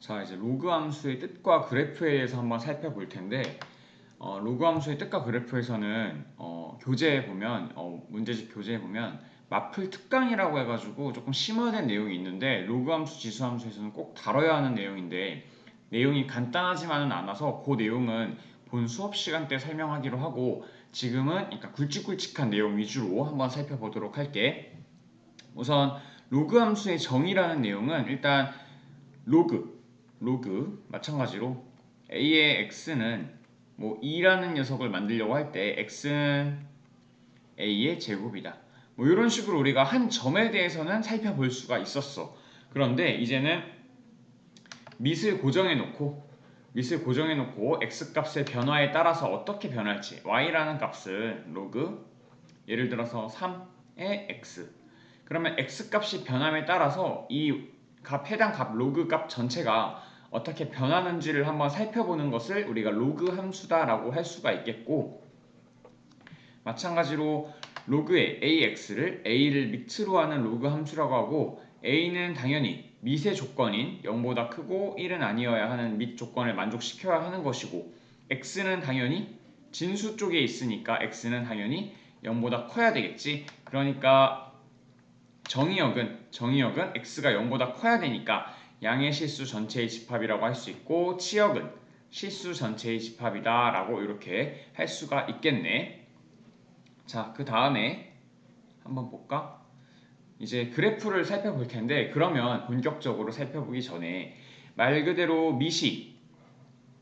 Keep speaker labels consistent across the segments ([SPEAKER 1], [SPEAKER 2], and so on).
[SPEAKER 1] 자, 이제 로그 함수의 뜻과 그래프에 대해서 한번 살펴볼 텐데, 로그 함수의 뜻과 그래프에서는 교재에 보면 문제집 교재에 보면 마플 특강이라고 해가지고 조금 심화된 내용이 있는데, 로그 함수, 지수 함수에서는 꼭 다뤄야 하는 내용인데 내용이 간단하지만은 않아서 그 내용은 본 수업 시간 때 설명하기로 하고, 지금은 그러니까 굵직굵직한 내용 위주로 한번 살펴보도록 할게. 우선 로그 함수의 정의라는 내용은 일단 로그 마찬가지로 a의 x는 뭐 2라는 녀석을 만들려고 할 때 x는 a의 제곱이다. 뭐 이런 식으로 우리가 한 점에 대해서는 살펴볼 수가 있었어. 그런데 이제는 밑을 고정해 놓고 x 값의 변화에 따라서 어떻게 변할지, y라는 값은 로그 예를 들어서 3의 x, 그러면 x 값이 변함에 따라서 이 해당 값 로그 값 전체가 어떻게 변하는지를 한번 살펴보는 것을 우리가 로그 함수다라고 할 수가 있겠고, 마찬가지로 로그의 ax를 a를 밑으로 하는 로그 함수라고 하고, a는 당연히 밑의 조건인 0보다 크고 1은 아니어야 하는 밑 조건을 만족시켜야 하는 것이고, x는 당연히 진수 쪽에 있으니까 x는 당연히 0보다 커야 되겠지. 그러니까 정의역은 x가 0보다 커야 되니까 양의 실수 전체의 집합이라고 할 수 있고, 치역은 실수 전체의 집합이다 라고 이렇게 할 수가 있겠네. 자, 그 다음에 한번 볼까? 이제 그래프를 살펴볼 텐데, 그러면 본격적으로 살펴보기 전에 말 그대로 밑이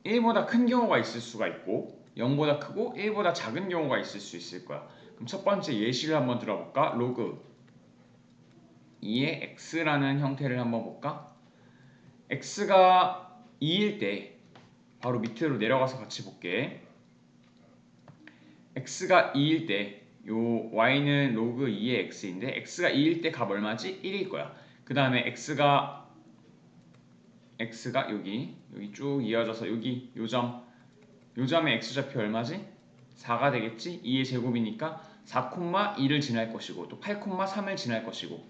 [SPEAKER 1] 1보다 큰 경우가 있을 수가 있고 0보다 크고 1보다 작은 경우가 있을 수 있을 거야. 그럼 첫 번째 예시를 한번 들어볼까? 로그 2의 x라는 형태를 한번 볼까? x가 2일 때 바로 밑으로 내려가서 같이 볼게. x가 2일 때 요 y는 로그 2의 x인데, x가 2일 때 값 얼마지? 1일 거야. 그 다음에 x가 여기 쭉 이어져서 여기 요점의 x좌표 얼마지? 4가 되겠지? 2의 제곱이니까 4,2를 지날 것이고, 또 8,3을 지날 것이고,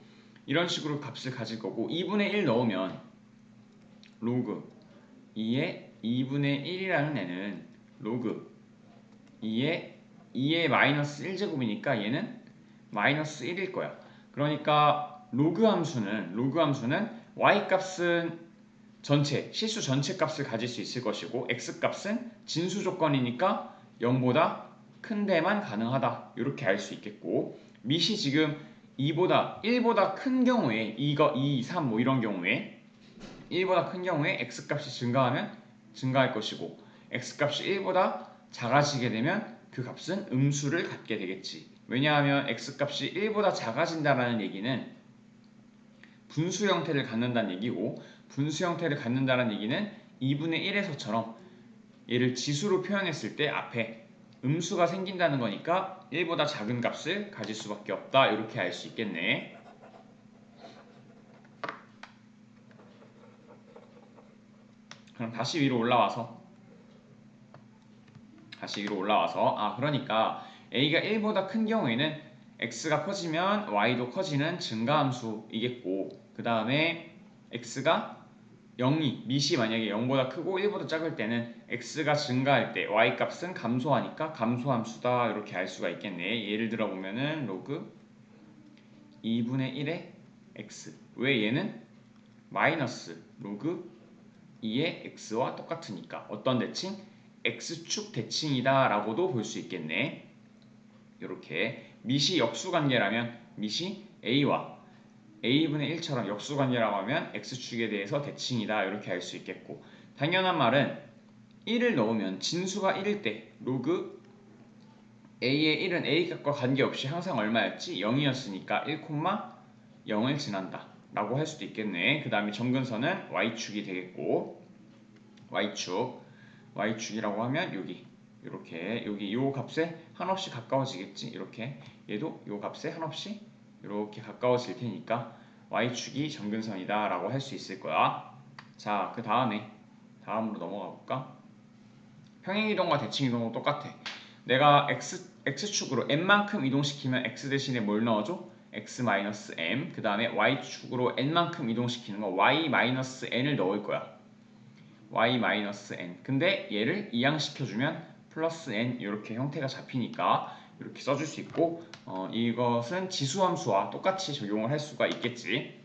[SPEAKER 1] 이런 식으로 값을 가질 거고, 2분의 1 넣으면 로그 2의 2분의 1이라는 애는 로그 2의 마이너스 1제곱이니까 얘는 마이너스 1일 거야. 그러니까 로그 함수는 y 값은 전체, 실수 전체 값을 가질 수 있을 것이고, x 값은 진수 조건이니까 0보다 큰 데만 가능하다. 이렇게 알 수 있겠고, 밑이 지금 1보다 큰 경우에 2, 3 뭐 이런 경우에 1보다 큰 경우에 x 값이 증가할 것이고, x 값이 1보다 작아지게 되면 그 값은 음수를 갖게 되겠지. 왜냐하면 x 값이 1보다 작아진다는 얘기는 분수 형태를 갖는다는 얘기고, 분수 형태를 갖는다는 얘기는 2분의 1에서처럼 얘를 지수로 표현했을 때 앞에 음수가 생긴다는 거니까 1보다 작은 값을 가질 수밖에 없다. 이렇게 알 수 있겠네. 그럼 다시 위로 올라와서 그러니까 a가 1보다 큰 경우에는 x가 커지면 y도 커지는 증가함수이겠고, 그 다음에 x가 밑이 만약에 0보다 크고 1보다 작을 때는 x가 증가할 때 y 값은 감소하니까 감소함수다. 이렇게 알 수가 있겠네. 예를 들어 보면은 로그 2분의 1의 x, 왜 얘는 마이너스 로그 2의 x와 똑같으니까 어떤 대칭? x축 대칭이다 라고도 볼 수 있겠네. 이렇게 밑이 역수관계라면 밑이 a와 a분의 1처럼 역수관계라고 하면 x축에 대해서 대칭이다. 이렇게 알 수 있겠고, 당연한 말은 1을 넣으면 진수가 1일 때 로그 a의 1은 a 값과 관계없이 항상 얼마였지? 0이었으니까 1,0을 지난다 라고 할 수도 있겠네. 그 다음에 점근선은 y축이 되겠고, y축이라고 하면 여기 요 값에 한없이 가까워지겠지. 이렇게 얘도 요 값에 한없이 이렇게 가까워질 테니까 y축이 점근선이다 라고 할 수 있을 거야. 자, 그 다음으로 넘어가 볼까? 평행이동과 대칭이동도 똑같아. 내가 x축으로 n만큼 이동시키면 x 대신에 뭘 넣어줘? x-m. 그 다음에 y축으로 n만큼 이동시키는 거 y-n을 넣을 거야. y-n. 근데 얘를 이항시켜주면 플러스 n 이렇게 형태가 잡히니까 이렇게 써줄 수 있고 이것은 지수함수와 똑같이 적용을 할 수가 있겠지.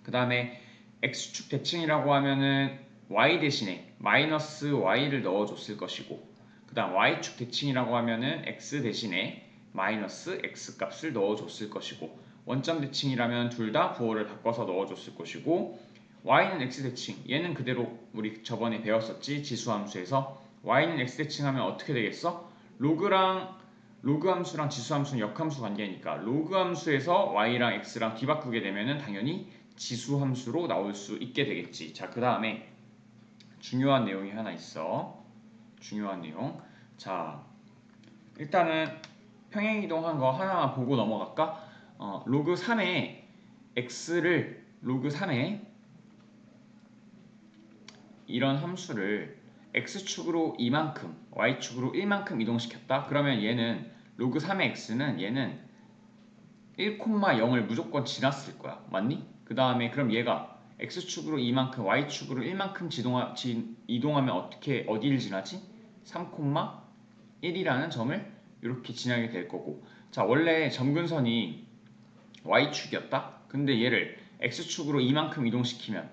[SPEAKER 1] 그 다음에 x축 대칭이라고 하면은 y 대신에 마이너스 y를 넣어줬을 것이고, 그 다음 y축 대칭이라고 하면은 x 대신에 마이너스 x 값을 넣어줬을 것이고, 원점 대칭이라면 둘 다 부호를 바꿔서 넣어줬을 것이고, y는 x 대칭, 얘는 그대로 우리 저번에 배웠었지. 지수함수에서 y는 x 대칭 하면 어떻게 되겠어? 로그 함수랑 지수 함수는 역함수 관계니까 로그 함수에서 y랑 x랑 뒤바꾸게 되면은 당연히 지수 함수로 나올 수 있게 되겠지. 자, 그 다음에 중요한 내용이 하나 있어. 중요한 내용. 자, 일단은 평행 이동한 거 하나만 보고 넘어갈까? 로그 3의 x를 로그 3의 이런 함수를 x축으로 이만큼, y축으로 1만큼 이동시켰다. 그러면 얘는 로그 3의 x는 얘는 1,0을 무조건 지났을 거야. 맞니? 그 다음에 그럼 얘가 x축으로 이만큼, y축으로 1만큼 이동하면 어디를 지나지? 3,1이라는 점을 이렇게 지나게 될 거고, 자, 원래 점근선이 y축이었다. 근데 얘를 x축으로 이만큼 이동시키면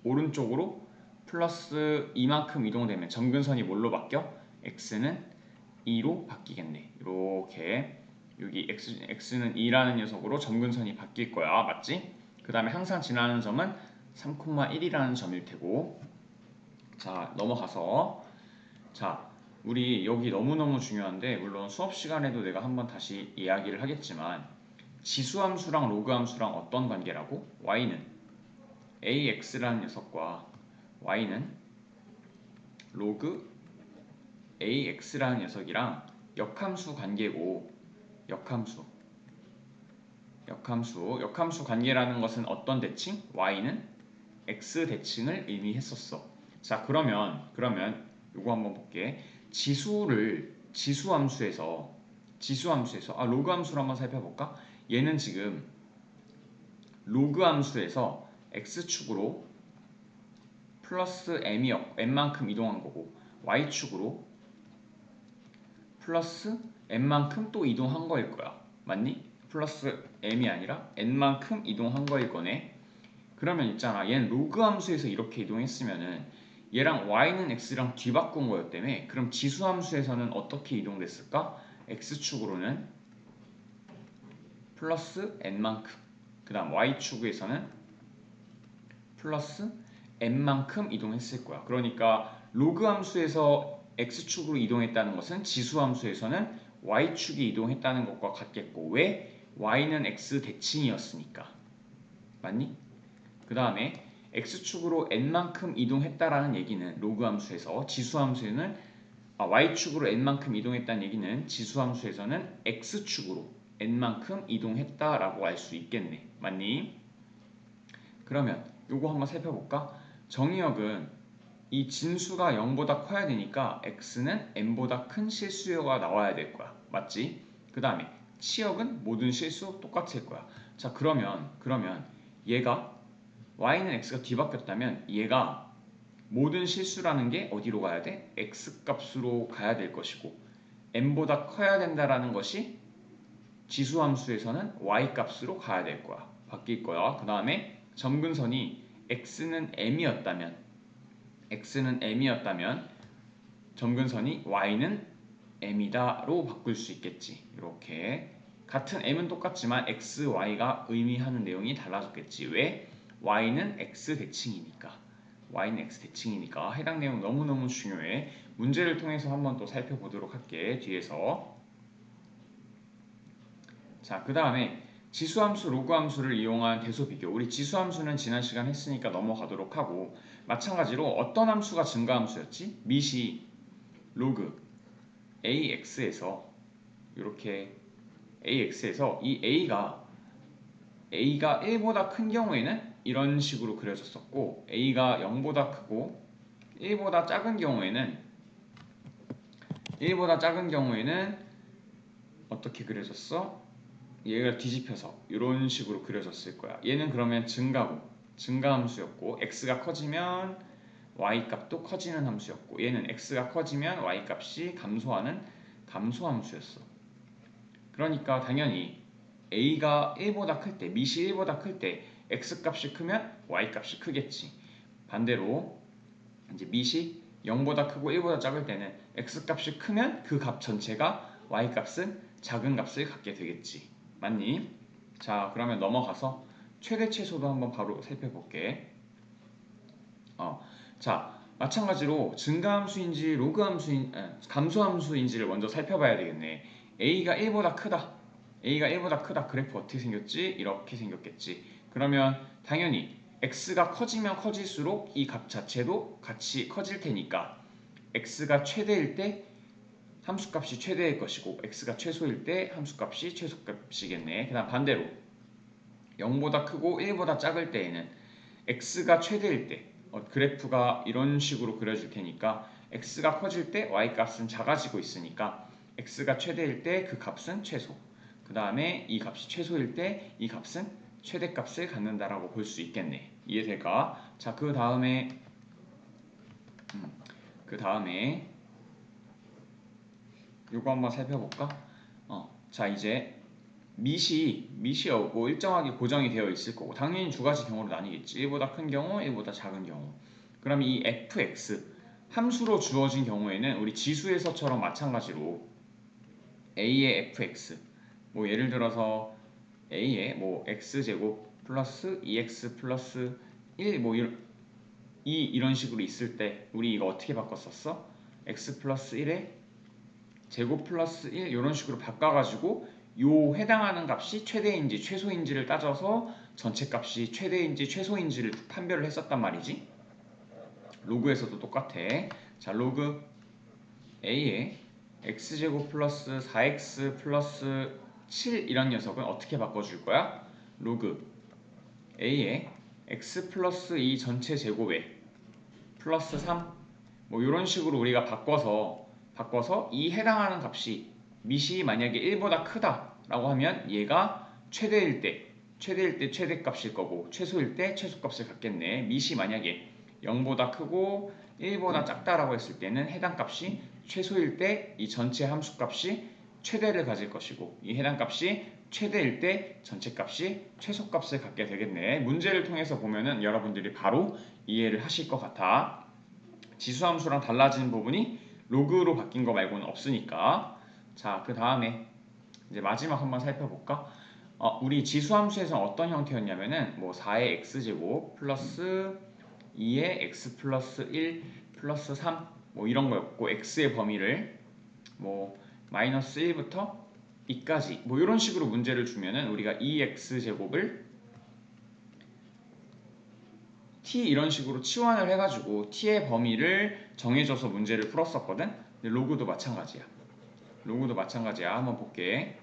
[SPEAKER 1] 오른쪽으로 플러스 이만큼 이동되면 점근선이 뭘로 바뀌어? x는 2로 바뀌겠네. 이렇게 여기 x는 2라는 녀석으로 점근선이 바뀔 거야. 맞지? 그 다음에 항상 지나는 점은 3,1이라는 점일 테고. 자, 넘어가서 자, 우리 여기 너무너무 중요한데, 물론 수업 시간에도 내가 한번 다시 이야기를 하겠지만, 지수함수랑 로그함수랑 어떤 관계라고? y는 ax라는 녀석과 y는 로그 ax라는 녀석이랑 역함수 관계고, 역함수 관계라는 것은 어떤 대칭? y는 x 대칭을 의미했었어. 자, 그러면 요거 한번 볼게. 지수함수에서 로그 함수를 한번 살펴볼까? 얘는 지금 로그 함수에서 x축으로 플러스 n만큼 이동한 거고, y축으로 플러스 n만큼 또 이동한 거일 거야. 맞니? 플러스 m이 아니라 n만큼 이동한 거일 거네. 그러면 있잖아, 얘는 로그 함수에서 이렇게 이동했으면은 얘랑 y는 x랑 뒤바꾼 거였다며. 그럼 지수 함수에서는 어떻게 이동됐을까? x축으로는 플러스 n만큼, 그 다음 y축에서는 플러스 n만큼 이동했을 거야. 그러니까 로그 함수에서 x축으로 이동했다는 것은 지수 함수에서는 y축이 이동했다는 것과 같겠고, 왜? y는 x 대칭이었으니까. 맞니? 그 다음에 x축으로 n만큼 이동했다라는 얘기는 로그 함수에서, y축으로 n만큼 이동했다는 얘기는 지수 함수에서는 x축으로 n만큼 이동했다라고 알 수 있겠네. 맞니? 그러면 요거 한번 살펴볼까? 정의역은 이 진수가 0보다 커야 되니까 x는 n보다 큰 실수요가 나와야 될 거야. 맞지? 그 다음에 치역은 모든 실수 똑같을 거야. 자, 그러면 얘가 y는 x가 뒤바뀌었다면 얘가 모든 실수라는 게 어디로 가야 돼? x 값으로 가야 될 것이고, n보다 커야 된다라는 것이 지수함수에서는 y 값으로 가야 될 거야. 바뀔 거야. 그 다음에 점근선이 x는 m이었다면 점근선이 y는 m이다로 바꿀 수 있겠지. 이렇게 같은 m은 똑같지만 x, y가 의미하는 내용이 달라졌겠지. 왜? y는 x 대칭이니까. 해당 내용 너무너무 중요해. 문제를 통해서 한번 또 살펴보도록 할게. 뒤에서. 자, 그 다음에 지수함수, 로그함수를 이용한 대소 비교. 우리 지수함수는 지난 시간 했으니까 넘어가도록 하고, 마찬가지로 어떤 함수가 증가함수였지? 밑이 로그 ax에서 이렇게 ax에서 이 a가 1보다 큰 경우에는 이런 식으로 그려졌었고, a가 0보다 크고 1보다 작은 경우에는 어떻게 그려졌어? 얘가 뒤집혀서 이런 식으로 그려졌을 거야. 얘는 그러면 증가함수였고, x가 커지면 y 값도 커지는 함수였고 얘는 x가 커지면 y 값이 감소하는 감소 함수였어. 그러니까 당연히 a가 1보다 클 때, 밑이 1보다 클 때 x 값이 크면 y 값이 크겠지. 반대로 이제 밑이 0보다 크고 1보다 작을 때는 x 값이 크면 그 값 전체가 y 값은 작은 값을 갖게 되겠지. 맞니? 자, 그러면 넘어가서 최대 최소도 한번 바로 살펴볼게. 자, 마찬가지로 증가함수인지 감소함수인지를 먼저 살펴봐야 되겠네. a가 1보다 크다. a가 1보다 크다. 그래프 어떻게 생겼지? 이렇게 생겼겠지. 그러면 당연히 x가 커지면 커질수록 이 값 자체도 같이 커질 테니까 x가 최대일 때 함수값이 최대일 것이고 x가 최소일 때 함수값이 최소값이겠네. 그 다음 반대로 0보다 크고 1보다 작을 때에는 x가 최대일 때 그래프가 이런 식으로 그려질 테니까 x가 커질 때 y값은 작아지고 있으니까 x가 최대일 때 그 값은 최소, 그 다음에 이 값이 최소일 때 이 값은 최대값을 갖는다라고 볼 수 있겠네. 이해될까? 자, 그 다음에 요거 한번 살펴볼까? 자, 이제 밑이 뭐 일정하게 고정이 되어 있을 거고 당연히 두 가지 경우로 나뉘겠지. 1보다 큰 경우, 1보다 작은 경우. 그럼 이 fx 함수로 주어진 경우에는 우리 지수에서처럼 마찬가지로 a의 fx 뭐 예를 들어서 a의 뭐 x제곱 플러스 2x 플러스 1 뭐 이런 식으로 있을 때 우리 이거 어떻게 바꿨었어? x 플러스 1에 제곱 플러스 1 이런 식으로 바꿔가지고 요 해당하는 값이 최대인지 최소인지를 따져서 전체 값이 최대인지 최소인지를 판별을 했었단 말이지. 로그에서도 똑같아. 자, 로그 a에 x제곱 플러스 4x 플러스 7 이런 녀석은 어떻게 바꿔줄 거야? 로그 a에 x 플러스 2 전체 제곱에 플러스 3 뭐 이런 식으로 우리가 바꿔서 이 해당하는 값이 밑이 만약에 1보다 크다라고 하면 얘가 최대일 때 최대값일 거고 최소일 때 최소값을 갖겠네. 밑이 만약에 0보다 크고 1보다 작다라고 했을 때는 해당 값이 최소일 때 이 전체 함수값이 최대를 가질 것이고 이 해당 값이 최대일 때 전체 값이 최소값을 갖게 되겠네. 문제를 통해서 보면은 여러분들이 바로 이해를 하실 것 같아. 지수함수랑 달라지는 부분이 로그로 바뀐 거 말고는 없으니까. 자, 그 다음에 이제 마지막 한번 살펴볼까? 우리 지수함수에서 어떤 형태였냐면은 뭐 4의 x제곱 플러스 2의 x 플러스 1 플러스 3 뭐 이런 거였고 x의 범위를 뭐 마이너스 1부터 2까지 뭐 이런 식으로 문제를 주면은 우리가 2x제곱을 t 이런 식으로 치환을 해가지고 t의 범위를 정해줘서 문제를 풀었었거든. 근데 로그도 마찬가지야. 한번 볼게.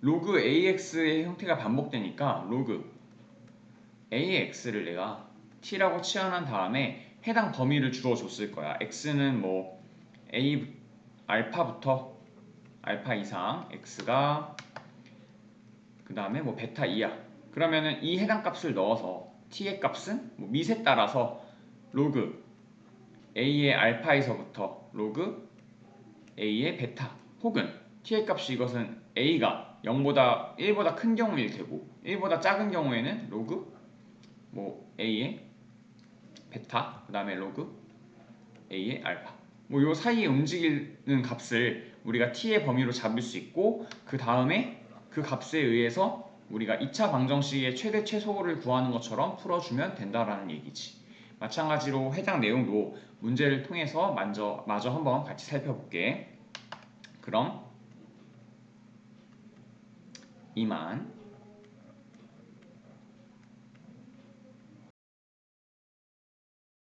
[SPEAKER 1] 로그 ax의 형태가 반복되니까 로그 ax를 내가 t라고 치환한 다음에 해당 범위를 주어줬을 거야. x는 뭐 a 알파부터 알파 이상 x가 그 다음에 뭐 베타 2야. 그러면은 이 해당 값을 넣어서 t의 값은 뭐 밑에 따라서 로그 a의 알파에서부터 로그 a의 베타 혹은 t의 값이 이것은 a가 0보다 1보다 큰 경우일 테고 1보다 작은 경우에는 로그 뭐 a의 베타 그 다음에 로그 a의 알파 뭐 요 사이에 움직이는 값을 우리가 t의 범위로 잡을 수 있고 그 다음에 그 값에 의해서 우리가 2차 방정식의 최대 최소를 구하는 것처럼 풀어주면 된다라는 얘기지. 마찬가지로 해당 내용도 문제를 통해서 마저 한번 같이 살펴볼게. 그럼 이만